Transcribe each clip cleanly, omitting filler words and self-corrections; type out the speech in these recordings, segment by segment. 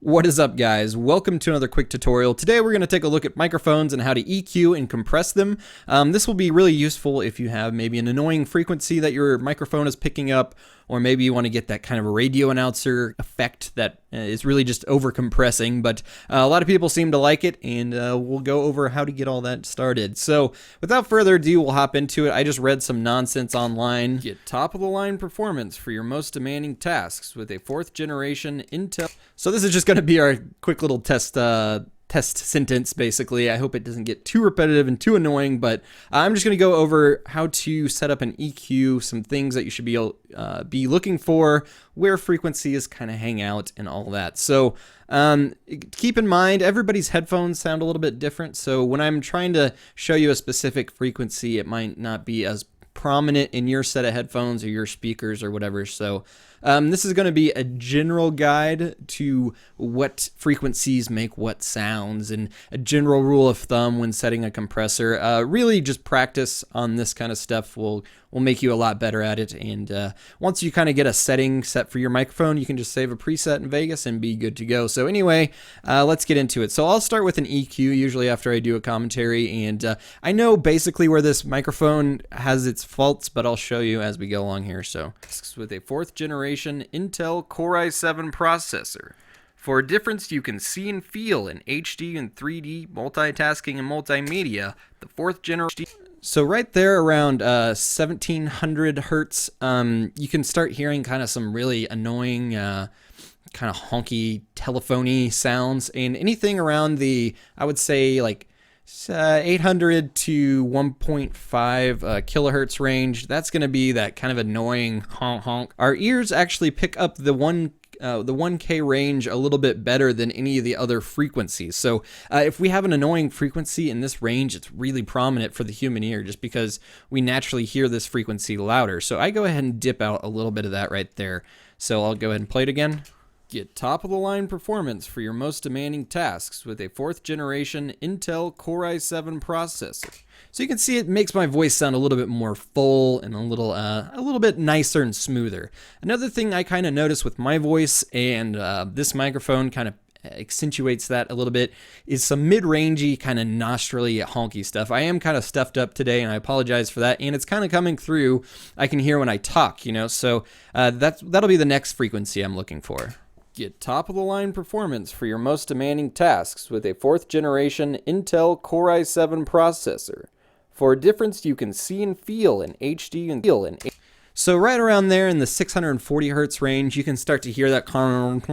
What is up, guys? Welcome to another quick tutorial. Today we're going to take a look at microphones and how to EQ and compress them. This will be really useful if you have maybe an annoying frequency that your microphone is picking up, or maybe you want to get that kind of a radio announcer effect that is really just over compressing, but a lot of people seem to like it, and we'll go over how to get all that started. So without further ado, we'll hop into it. I just read some nonsense online. Get top of the line performance for your most demanding tasks with a 4th generation Intel. So this is just going to be our quick little test sentence, basically. I hope it doesn't get too repetitive and too annoying, but I'm just going to go over how to set up an EQ, some things that you should be looking for, where frequencies kind of hang out, and all that. So keep in mind, everybody's headphones sound a little bit different, so when I'm trying to show you a specific frequency, it might not be as prominent in your set of headphones or your speakers or whatever. So this is going to be a general guide to what frequencies make what sounds and a general rule of thumb when setting a compressor. Really just practice on this kind of stuff will make you a lot better at it. And once you kind of get a setting set for your microphone, you can just save a preset in Vegas and be good to go. So anyway, let's get into it. So I'll start with an EQ usually after I do a commentary. And I know basically where this microphone has its faults, but I'll show you as we go along here. So with a 4th generation Intel Core i7 processor. For a difference you can see and feel in HD and 3D, multitasking and multimedia, the 4th generation. So right there around 1700 hertz, you can start hearing kind of some really annoying, kind of honky telephony sounds, and anything around the, I would say like 800 to 1.5 kilohertz range, that's going to be that kind of annoying honk honk. Our ears actually pick up the 1K range a little bit better than any of the other frequencies. So if we have an annoying frequency in this range, it's really prominent for the human ear just because we naturally hear this frequency louder. So I go ahead and dip out a little bit of that right there. So I'll go ahead and play it again. Get top-of-the-line performance for your most demanding tasks with a 4th generation Intel Core i7 processor. So you can see it makes my voice sound a little bit more full and a little bit nicer and smoother. Another thing I kind of notice with my voice, and this microphone kind of accentuates that a little bit, is some mid-rangey kind of nostrily honky stuff. I am kind of stuffed up today, and I apologize for that, and it's kind of coming through. I can hear when I talk, you know, so that'll be the next frequency I'm looking for. Get top-of-the-line performance for your most demanding tasks with a 4th generation Intel Core i7 processor. For a difference you can see and feel in HD and So right around there in the 640 hertz range, you can start to hear that kind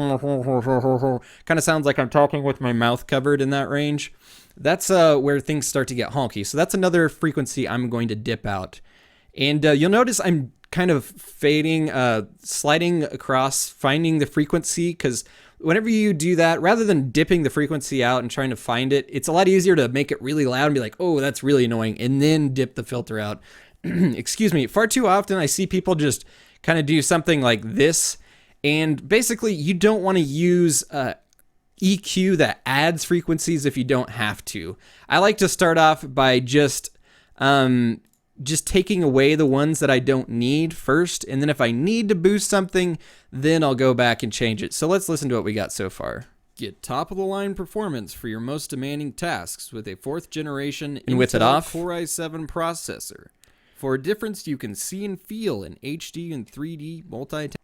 of sounds like I'm talking with my mouth covered in that range. That's where things start to get honky. So that's another frequency I'm going to dip out. And you'll notice I'm kind of fading, sliding across, finding the frequency, because whenever you do that, rather than dipping the frequency out and trying to find it, it's a lot easier to make it really loud and be like, oh, that's really annoying, and then dip the filter out. Excuse me. Far too often I see people just kind of do something like this, and basically you don't want to use EQ that adds frequencies if you don't have to. I like to start off by just taking away the ones that I don't need first, and then if I need to boost something, then I'll go back and change it. So let's listen to what we got so far. Get top-of-the-line performance for your most demanding tasks with a 4th generation Intel Core i7 processor. For a difference you can see and feel in HD and 3D multitasking.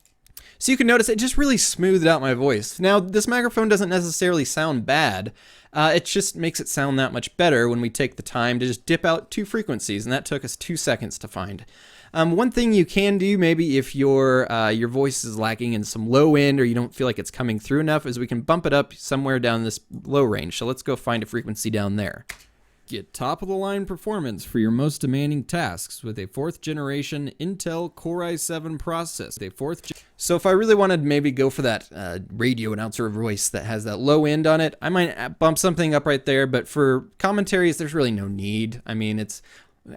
So you can notice it just really smoothed out my voice. Now, this microphone doesn't necessarily sound bad. It just makes it sound that much better when we take the time to just dip out 2 frequencies, and that took us 2 seconds to find. One thing you can do, maybe if your voice is lacking in some low end or you don't feel like it's coming through enough, is we can bump it up somewhere down this low range. So let's go find a frequency down there. Get top-of-the-line performance for your most demanding tasks with a 4th generation Intel Core i7 processor. So if I really wanted to maybe go for that radio announcer voice that has that low end on it, I might bump something up right there, but for commentaries, there's really no need. I mean, it's,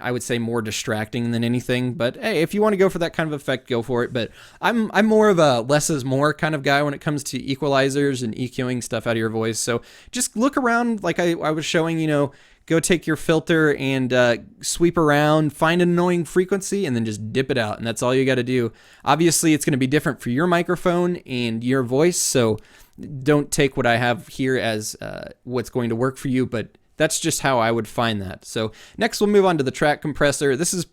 I would say, more distracting than anything, but hey, if you want to go for that kind of effect, go for it. But I'm more of a less is more kind of guy when it comes to equalizers and EQing stuff out of your voice. So just look around like I was showing, you know, go take your filter and sweep around, find an annoying frequency, and then just dip it out. And that's all you got to do. Obviously, it's going to be different for your microphone and your voice, so don't take what I have here as what's going to work for you, but that's just how I would find that. So next we'll move on to the track compressor. This is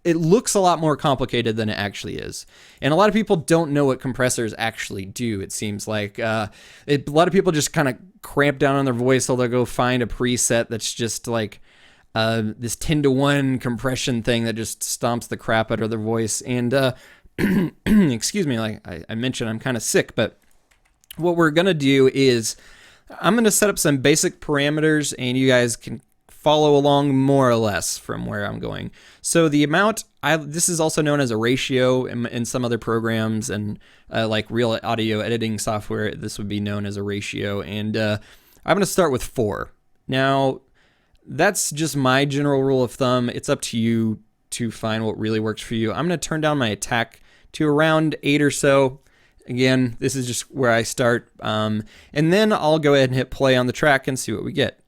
it looks a lot more complicated than it actually is. And a lot of people don't know what compressors actually do, it seems like. A lot of people just kind of cramp down on their voice, so they'll go find a preset that's just like this 10-to-1 compression thing that just stomps the crap out of their voice. And excuse me, like I mentioned, I'm kind of sick, but what we're going to do is I'm going to set up some basic parameters, and you guys can follow along more or less from where I'm going. So the amount, this is also known as a ratio in some other programs, and like real audio editing software, this would be known as a ratio. And I'm going to start with 4. Now, that's just my general rule of thumb. It's up to you to find what really works for you. I'm going to turn down my attack to around 8 or so. Again, this is just where I start. And then I'll go ahead and hit play on the track and see what we get.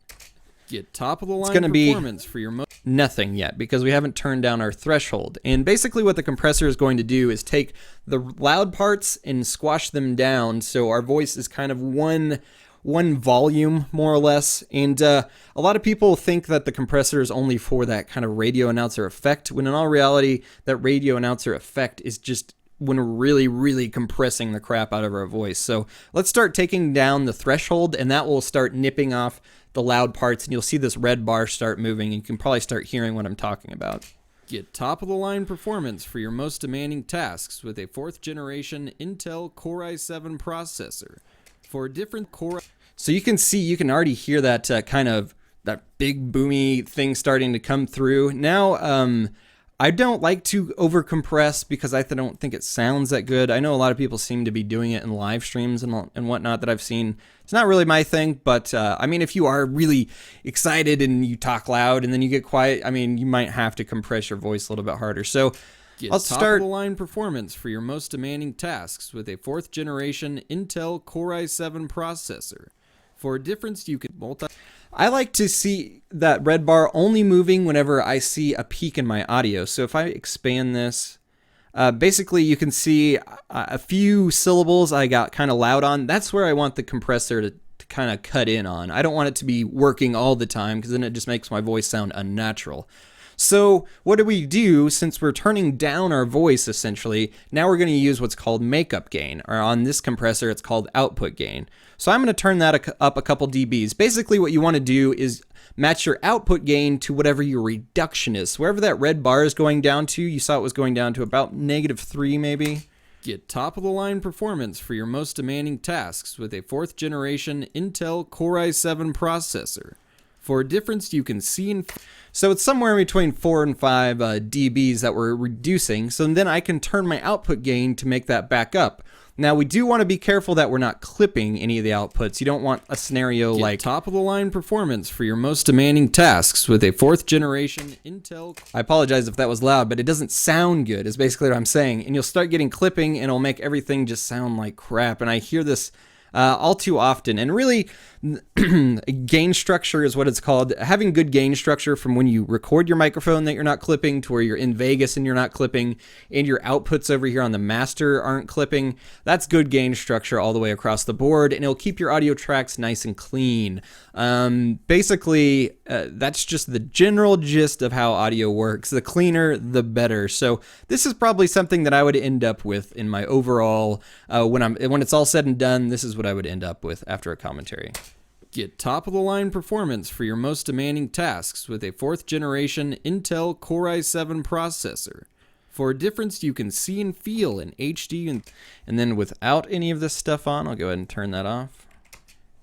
Get top of the line performance for your nothing yet, because we haven't turned down our threshold. And basically what the compressor is going to do is take the loud parts and squash them down, so our voice is kind of one volume, more or less. And a lot of people think that the compressor is only for that kind of radio announcer effect, when in all reality, that radio announcer effect is just when we're really, really compressing the crap out of our voice. So let's start taking down the threshold, and that will start nipping off the loud parts, and you'll see this red bar start moving, and you can probably start hearing what I'm talking about. Get top-of-the-line performance for your most demanding tasks with a 4th-generation Intel Core i7 processor. For different core... So you can see, you can already hear that kind of, that big boomy thing starting to come through. Now, I don't like to over-compress because I don't think it sounds that good. I know a lot of people seem to be doing it in live streams and whatnot that I've seen. It's not really my thing, but I mean, if you are really excited and you talk loud and then you get quiet, I mean, you might have to compress your voice a little bit harder. So I'll start top-of-the-line performance for your most demanding tasks with a 4th-generation Intel Core i7 processor. For a difference, you can I like to see that red bar only moving whenever I see a peak in my audio. So if I expand this, basically you can see a few syllables I got kind of loud on. That's where I want the compressor to kind of cut in on. I don't want it to be working all the time, because then it just makes my voice sound unnatural. So what do we do, since we're turning down our voice essentially? Now we're going to use what's called makeup gain, or on this compressor it's called output gain. So I'm going to turn that up a couple dBs. Basically what you want to do is match your output gain to whatever your reduction is. So wherever that red bar is going down to, you saw it was going down to about -3 maybe. Get top-of-the-line performance for your most demanding tasks with a 4th-generation Intel Core i7 processor. For a difference you can see in... So it's somewhere between 4 and 5 dBs that we're reducing. So then I can turn my output gain to make that back up. Now we do want to be careful that we're not clipping any of the outputs. You don't want a scenario like top-of-the-line performance for your most demanding tasks with a 4th-generation Intel... I apologize if that was loud, but it doesn't sound good, is basically what I'm saying. And you'll start getting clipping, and it'll make everything just sound like crap. And I hear this all too often. And really, gain structure is what it's called. Having good gain structure from when you record your microphone that you're not clipping to where you're in Vegas and you're not clipping, and your outputs over here on the master aren't clipping, that's good gain structure all the way across the board, and it'll keep your audio tracks nice and clean. Basically, that's just the general gist of how audio works. The cleaner, the better. So this is probably something that I would end up with in my overall, when it's all said and done, this is what I would end up with after a commentary. Get top-of-the-line performance for your most demanding tasks with a 4th-generation Intel Core i7 processor. For a difference you can see and feel in HD. And then without any of this stuff on, I'll go ahead and turn that off.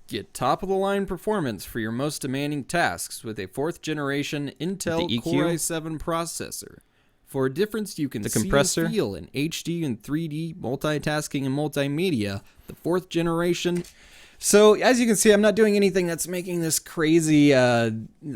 Get top-of-the-line performance for your most demanding tasks with a 4th-generation Intel Core i7 processor. For a difference you can see and feel in HD and 3D, multitasking and multimedia, the 4th-generation... So, as you can see, I'm not doing anything that's making this crazy, a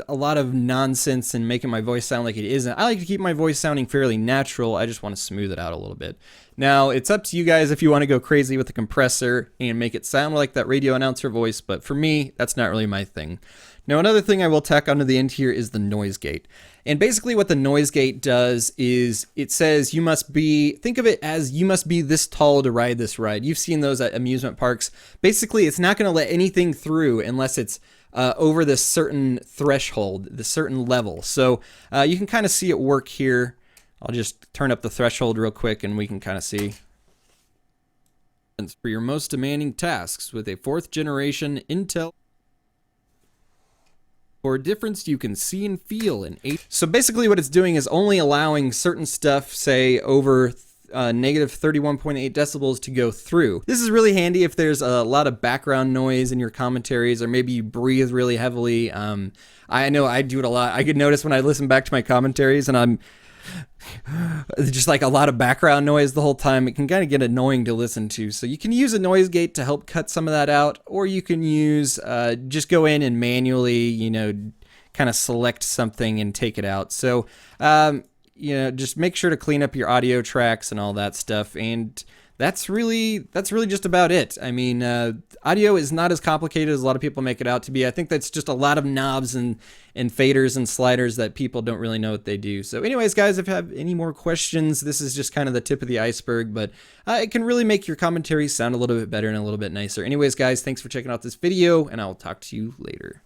lot of nonsense and making my voice sound like it isn't. I like to keep my voice sounding fairly natural. I just want to smooth it out a little bit. Now, it's up to you guys if you want to go crazy with the compressor and make it sound like that radio announcer voice, but for me, that's not really my thing. Now, another thing I will tack onto the end here is the noise gate. And basically what the noise gate does is it says you must be, think of it as you must be this tall to ride this ride. You've seen those at amusement parks. Basically, it's not going to let anything through unless it's over this certain threshold, the certain level. So you can kind of see it work here. I'll just turn up the threshold real quick and we can kind of see. For your most demanding tasks with a 4th generation Intel. For a difference you can see and feel in 8. So basically what it's doing is only allowing certain stuff, say over negative 31.8 decibels to go through. This is really handy if there's a lot of background noise in your commentaries, or maybe you breathe really heavily. I know I do it a lot. I could notice when I listen back to my commentaries and I'm just like a lot of background noise the whole time. It can kind of get annoying to listen to. So you can use a noise gate to help cut some of that out, or you can use, just go in and manually, you know, kind of select something and take it out. So, you know, just make sure to clean up your audio tracks and all that stuff. And that's really just about it. I mean, audio is not as complicated as a lot of people make it out to be. I think that's just a lot of knobs and faders and sliders that people don't really know what they do. So anyways, guys, if you have any more questions, this is just kind of the tip of the iceberg, but it can really make your commentary sound a little bit better and a little bit nicer. Anyways, guys, thanks for checking out this video, and I'll talk to you later.